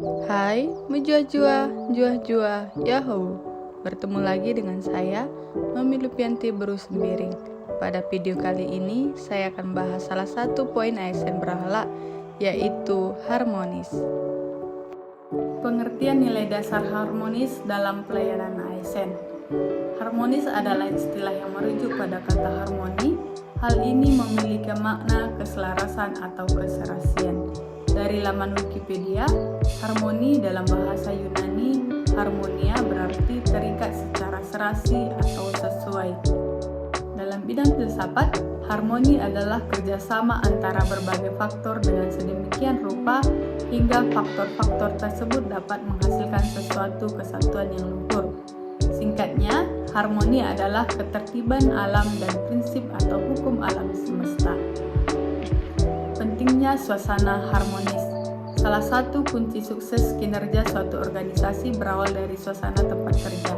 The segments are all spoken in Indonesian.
Hai, menjua-jua, jua-jua, yahoo. Bertemu lagi dengan saya, Nomi Lupianti Beru Sembiring. Pada video kali ini, saya akan bahas salah satu poin ASN berhala, yaitu harmonis. Pengertian nilai dasar harmonis dalam pelayanan ASN. Harmonis adalah istilah yang merujuk pada kata harmoni. Hal ini memiliki makna keselarasan atau keserasian. Dari laman Wikipedia, harmoni dalam bahasa Yunani, harmonia berarti terikat secara serasi atau sesuai. Dalam bidang filsafat, harmoni adalah kerjasama antara berbagai faktor dengan sedemikian rupa hingga faktor-faktor tersebut dapat menghasilkan sesuatu kesatuan yang luhur. Singkatnya, harmoni adalah ketertiban alam dan prinsip atau hukum alam semesta. Pentingnya suasana harmonis. Salah satu kunci sukses kinerja suatu organisasi berawal dari suasana tempat kerja.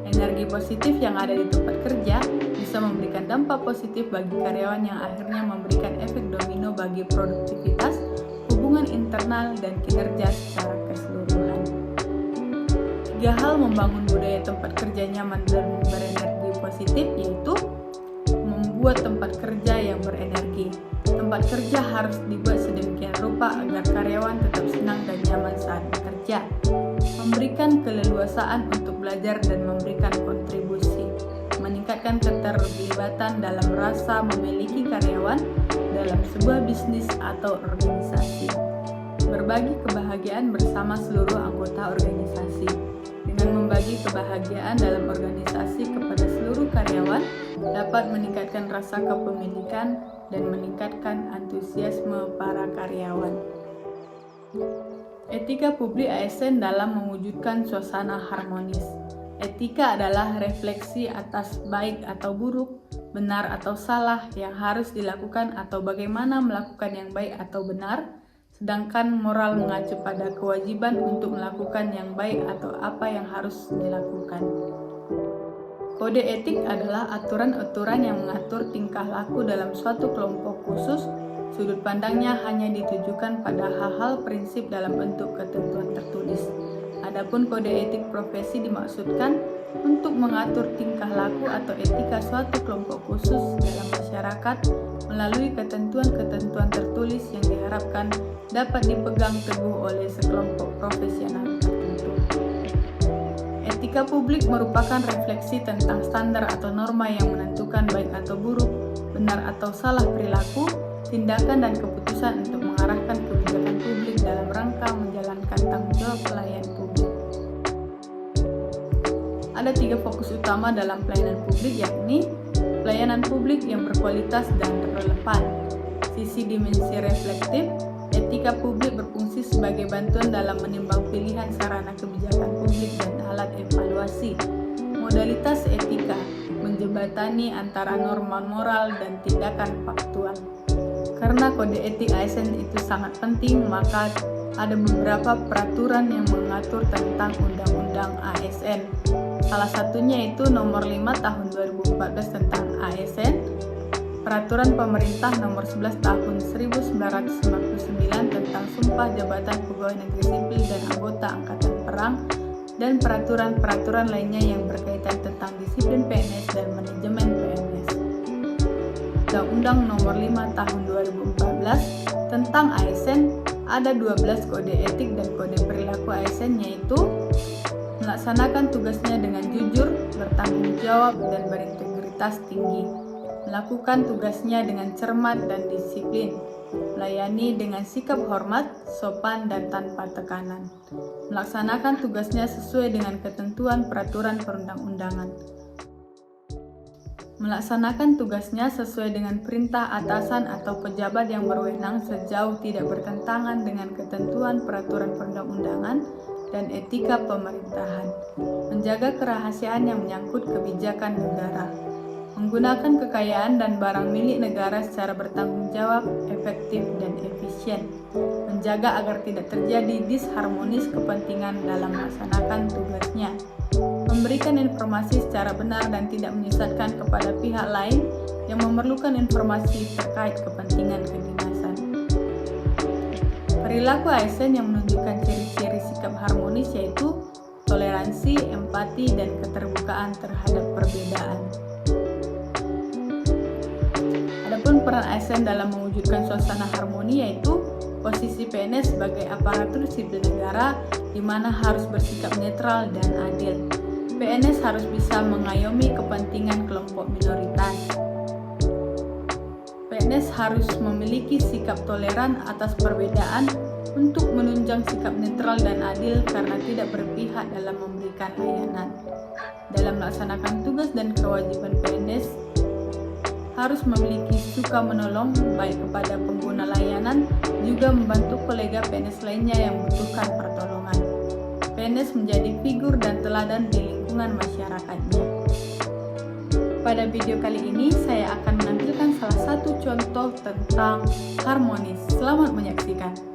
Energi positif yang ada di tempat kerja bisa memberikan dampak positif bagi karyawan yang akhirnya memberikan efek domino bagi produktivitas, hubungan internal, dan kinerja secara keseluruhan. 3 hal membangun budaya tempat kerja nyaman dan berenergi positif, yaitu membuat tempat kerja yang berenergi. Tempat kerja harus dibuat sedemikian rupa agar karyawan tetap senang dan nyaman saat bekerja. Memberikan keleluasaan untuk belajar dan memberikan kontribusi. Meningkatkan keterlibatan dalam rasa memiliki karyawan dalam sebuah bisnis atau organisasi. Berbagi kebahagiaan bersama seluruh anggota organisasi. Dengan membagi kebahagiaan dalam organisasi kepada seluruh karyawan dapat meningkatkan rasa kepemilikan dan meningkatkan antusiasme para karyawan. Etika publik ASN dalam mewujudkan suasana harmonis. Etika adalah refleksi atas baik atau buruk, benar atau salah yang harus dilakukan atau bagaimana melakukan yang baik atau benar. Sedangkan moral mengacu pada kewajiban untuk melakukan yang baik atau apa yang harus dilakukan. Kode etik adalah aturan-aturan yang mengatur tingkah laku dalam suatu kelompok khusus. Sudut pandangnya hanya ditujukan pada hal-hal prinsip dalam bentuk ketentuan tertulis. Adapun kode etik profesi dimaksudkan untuk mengatur tingkah laku atau etika suatu kelompok khusus dalam masyarakat melalui ketentuan-ketentuan tertulis yang diharapkan dapat dipegang teguh oleh sekelompok profesional tertentu. Etika publik merupakan refleksi tentang standar atau norma yang menentukan baik atau buruk, benar atau salah perilaku, tindakan dan keputusan untuk mengarahkan kebijakan publik dalam rangka menjalankan tanggung jawab pelayan publik. Ada 3 fokus utama dalam pelayanan publik, yakni pelayanan publik yang berkualitas dan relevan. Sisi dimensi reflektif, etika publik berfungsi sebagai bantuan dalam menimbang pilihan sarana kebijakan publik dan alat evaluasi. Modalitas etika, menjembatani antara norma moral dan tindakan faktual. Karena kode etik ASN itu sangat penting, maka ada beberapa peraturan yang mengatur tentang undang-undang ASN. Salah satunya itu nomor 5 tahun 2014 tentang ASN, peraturan pemerintah nomor 11 tahun 1999 tentang sumpah jabatan pegawai negeri sipil dan anggota angkatan perang, dan peraturan-peraturan lainnya yang berkaitan tentang disiplin PNS dan manajemen PNS. Undang-Undang nomor 5 tahun 2014 tentang ASN ada 12 kode etik dan kode perilaku ASN, yaitu melaksanakan tugasnya dengan jujur, bertanggung jawab, dan berintegritas tinggi, melakukan tugasnya dengan cermat dan disiplin, melayani dengan sikap hormat, sopan, dan tanpa tekanan, melaksanakan tugasnya sesuai dengan ketentuan peraturan perundang-undangan, melaksanakan tugasnya sesuai dengan perintah atasan atau pejabat yang berwenang sejauh tidak bertentangan dengan ketentuan peraturan perundang-undangan dan etika pemerintahan, menjaga kerahasiaan yang menyangkut kebijakan negara, menggunakan kekayaan dan barang milik negara secara bertanggung jawab, efektif, dan efisien, menjaga agar tidak terjadi disharmonis kepentingan dalam melaksanakan tugasnya, memberikan informasi secara benar dan tidak menyesatkan kepada pihak lain yang memerlukan informasi terkait kepentingan kedinasan. Perilaku ASN yang menunjukkan ciri-ciri sikap harmonis yaitu toleransi, empati, dan keterbukaan terhadap perbedaan. Adapun peran ASN dalam mewujudkan suasana harmoni yaitu posisi PNS sebagai aparatur sipil negara di mana harus bersikap netral dan adil. PNS harus bisa mengayomi kepentingan kelompok minoritas. PNS harus memiliki sikap toleran atas perbedaan untuk menunjang sikap netral dan adil karena tidak berpihak dalam memberikan layanan. Dalam melaksanakan tugas dan kewajiban PNS, harus memiliki suka menolong baik kepada pengguna layanan, juga membantu kolega PNS lainnya yang membutuhkan pertolongan. PNS menjadi figur dan teladan di lingkungan masyarakatnya. Pada video kali ini, saya akan menampilkan salah satu contoh tentang harmonis. Selamat menyaksikan.